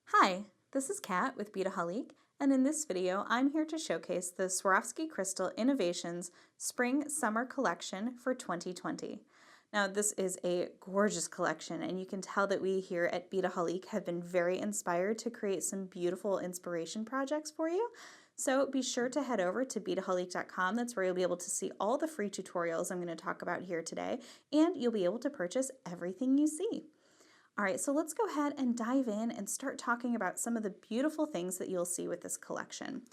Hi, this is Kat with Beadaholique, and in this video I'm here to showcase the Swarovski Crystal Innovations Spring Summer Collection for 2020. Now this is a gorgeous collection, and you can tell that we here at Beadaholique have been very inspired to create some beautiful inspiration projects for you. So be sure to head over to beadaholique.com. That's where you'll be able to see all the free tutorials I'm going to talk about here today, and you'll be able to purchase everything you see. All right, so let's go ahead and dive in and start talking about some of the beautiful things that you'll see with this collection.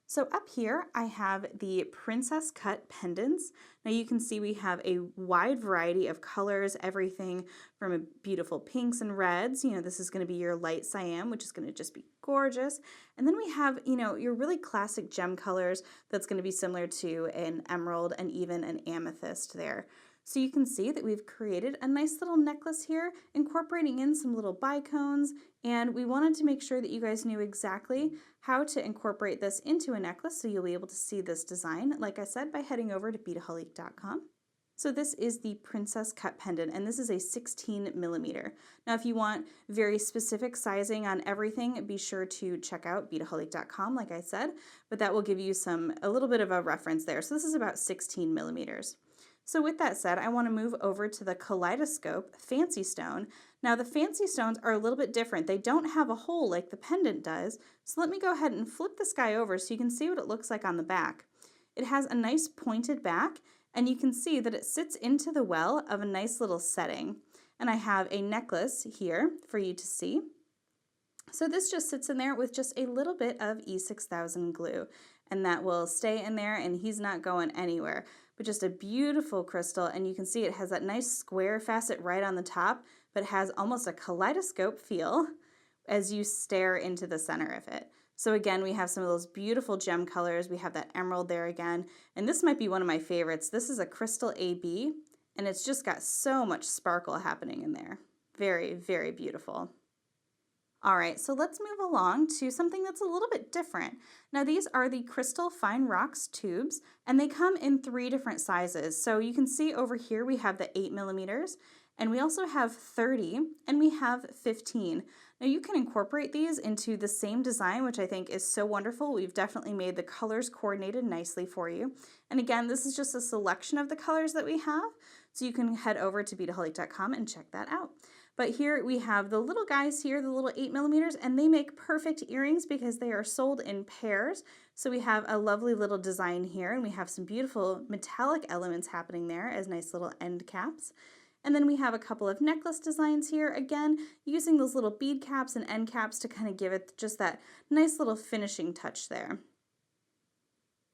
So up here, I have the Princess Cut Pendants. Now you can see we have a wide variety of colors, everything from beautiful pinks and reds. This is going to be your light cyan, which is going to just be gorgeous. And then we have, your really classic gem colors that's going to be similar to an emerald and even an amethyst there. So you can see that we've created a nice little necklace here, incorporating in some little bicones, and we wanted to make sure that you guys knew exactly how to incorporate this into a necklace, so you'll be able to see this design, like I said, by heading over to beadaholique.com. So this is the Princess Cut Pendant, and this is a 16 millimeter. Now if you want very specific sizing on everything, be sure to check out beadaholique.com, like I said, but that will give you a little bit of a reference there. So this is about 16 millimeters. So with that said, I want to move over to the Kaleidoscope Fancy Stone. Now the fancy stones are a little bit different. They don't have a hole like the pendant does. So let me go ahead and flip this guy over so you can see what it looks like on the back. It has a nice pointed back, and you can see that it sits into the well of a nice little setting. And I have a necklace here for you to see. So this just sits in there with just a little bit of E6000 glue, and that will stay in there, and he's not going anywhere. But just a beautiful crystal, and you can see it has that nice square facet right on the top, but has almost a kaleidoscope feel as you stare into the center of it. So again, we have some of those beautiful gem colors. We have that emerald there again, and this might be one of my favorites. This is a crystal AB, and it's just got so much sparkle happening in there. Very, very beautiful. All right, so let's move along to something that's a little bit different. Now these are the Crystal Fine Rocks tubes, and they come in 3 different sizes. So you can see over here we have the 8 millimeters, and we also have 30, and we have 15. Now you can incorporate these into the same design, which I think is so wonderful. We've definitely made the colors coordinated nicely for you. And again, this is just a selection of the colors that we have, so you can head over to beadaholique.com and check that out. But here we have the little guys here, the little 8 millimeters, and they make perfect earrings because they are sold in pairs. So we have a lovely little design here, and we have some beautiful metallic elements happening there as nice little end caps. And then we have a couple of necklace designs here, again, using those little bead caps and end caps to kind of give it just that nice little finishing touch there.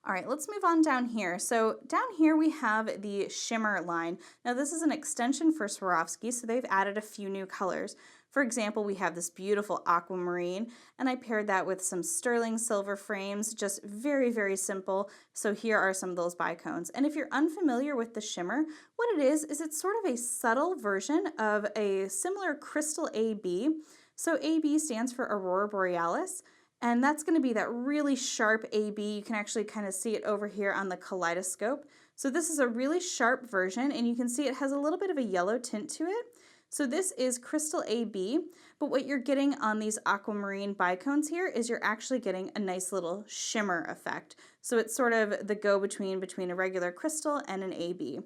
All right, let's move on down here. So down here we have the Shimmer Line. Now this is an extension for Swarovski, so they've added a few new colors. For example, we have this beautiful Aquamarine, and I paired that with some sterling silver frames, just very, very simple. So here are some of those bicones. And if you're unfamiliar with the shimmer, what it is it's sort of a subtle version of a similar crystal AB. So AB stands for Aurora Borealis. And that's going to be that really sharp AB. You can actually kind of see it over here on the kaleidoscope. So this is a really sharp version, and you can see it has a little bit of a yellow tint to it. So this is Crystal AB, but what you're getting on these aquamarine bicones here is you're actually getting a nice little shimmer effect. So it's sort of the go-between between a regular crystal and an AB.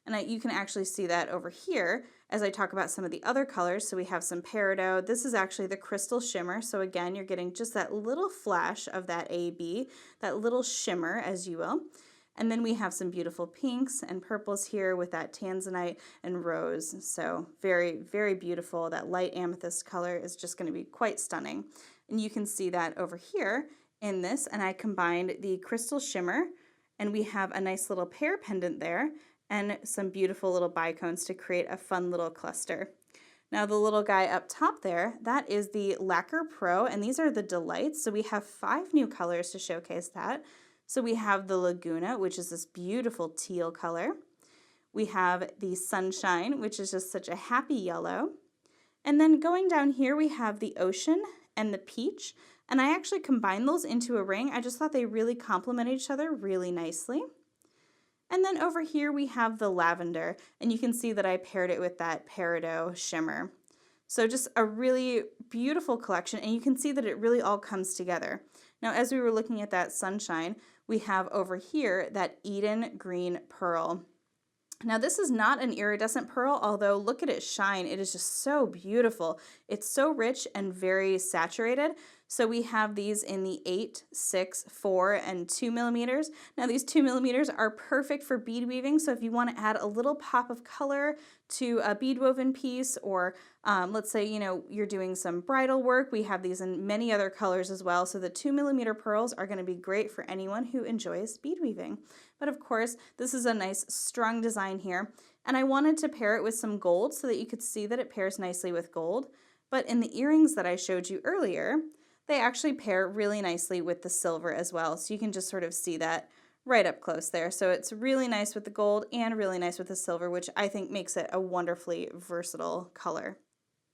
And you can actually see that over here as I talk about some of the other colors. So we have some peridot. This is actually the crystal shimmer. So again, you're getting just that little flash of that AB, that little shimmer, as you will. And then we have some beautiful pinks and purples here with that tanzanite and rose. So very, very beautiful. That light amethyst color is just going to be quite stunning. And you can see that over here in this. And I combined the crystal shimmer, and we have a nice little pear pendant there, and some beautiful little bicones to create a fun little cluster. Now the little guy up top there, that is the Lacquer Pro, and these are the DeLites. So we have 5 new colors to showcase that. So we have the Laguna, which is this beautiful teal color. We have the Sunshine, which is just such a happy yellow. And then going down here, we have the Ocean and the Peach. And I actually combined those into a ring. I just thought they really complement each other really nicely. And then over here we have the Lavender, and you can see that I paired it with that peridot shimmer. So just a really beautiful collection, and you can see that it really all comes together. Now, as we were looking at that sunshine, we have over here that Eden Green Pearl. Now, this is not an iridescent pearl, although look at it shine. It is just so beautiful. It's so rich and very saturated. So we have these in the 8, 6, 4, and 2 millimeters. Now, these 2 millimeters are perfect for bead weaving. So if you want to add a little pop of color to a bead woven piece, or let's say, you're doing some bridal work, we have these in many other colors as well. So the 2 millimeter pearls are going to be great for anyone who enjoys bead weaving. But of course, this is a nice strung design here. And I wanted to pair it with some gold so that you could see that it pairs nicely with gold. But in the earrings that I showed you earlier, they actually pair really nicely with the silver as well. So you can just sort of see that right up close there. So it's really nice with the gold and really nice with the silver, which I think makes it a wonderfully versatile color.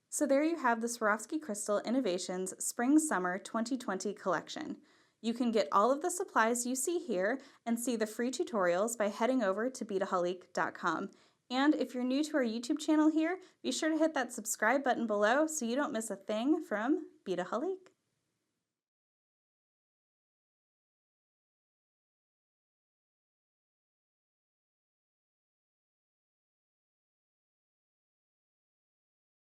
So there you have the Swarovski Crystal Innovations Spring Summer 2020 collection. You can get all of the supplies you see here and see the free tutorials by heading over to Beadaholique.com. And if you're new to our YouTube channel here, be sure to hit that subscribe button below so you don't miss a thing from Beadaholique.